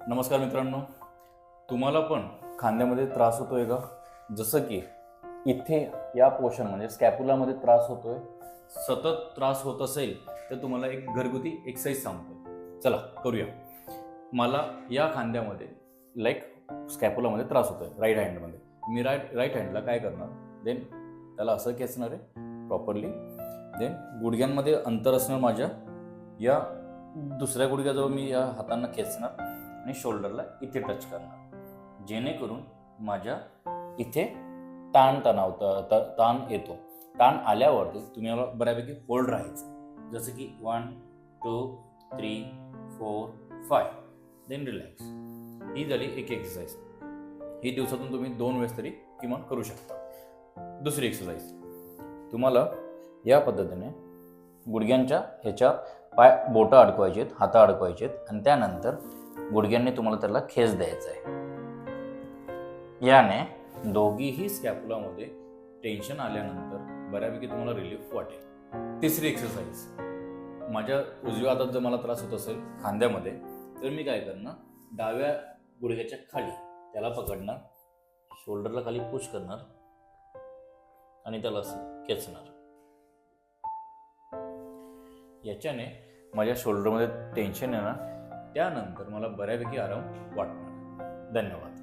नमस्कार मित्रांनो, तुम्हाला पण खांद्यामध्ये त्रास होतोय का? जसं की इथे या पोर्शन म्हणजे स्कॅप्युलामध्ये त्रास होतोय, सतत त्रास होत असेल तर तुम्हाला एक घरगुती एक्सरसाइज सांगतोय. चला करूया. मला या खांद्यामध्ये स्कॅप्युलामध्ये त्रास होतोय राईट हँडमध्ये. मी राईट हँडला काय करणार, देन त्याला असं खेचणार आहे प्रॉपरली. देन गुडघ्यांमध्ये अंतर असणार माझ्या, या दुसऱ्या गुडघ्याजवळ मी या हातांना खेचणार आणि शोल्डरला इथे टच करणार, जेणेकरून माझ्या इथे ताण येतो. ताण आल्यावरती तुम्ही मला बऱ्यापैकी होल्ड राहायचं, जसं की 1 2 3 4 5. Then relax. ही झाली एक एक्सरसाइज. ही दिवसातून तुम्ही 2 वेळेस तरी किमान करू शकता. दुसरी एक्सरसाइज, तुम्हाला या पद्धतीने गुडघ्यांच्या ह्याच्या बोटं अडकवायचे आहेत, हातं अडकवायचे आहेत आणि त्यानंतर गुडघ्यांनी तुम्हाला त्याला खेच द्यायचा आहे. याने दोघीही स्कॅप्युलामध्ये टेन्शन आल्यानंतर बऱ्यापैकी तुम्हाला रिलीफ वाटेल. तिसरी एक्सरसाइज, माझ्या उजव्या हातात जर मला त्रास होत असेल खांद्यामध्ये, तर मी काय करणार, डाव्या गुडघ्याच्या खाली त्याला पकडणार, शोल्डरला खाली पुश करणार आणि त्याला असं खेचणार. याच्याने माझ्या शोल्डरमध्ये टेन्शन येणार, त्यानंतर मला बऱ्यापैकी आराम वाटणार. धन्यवाद.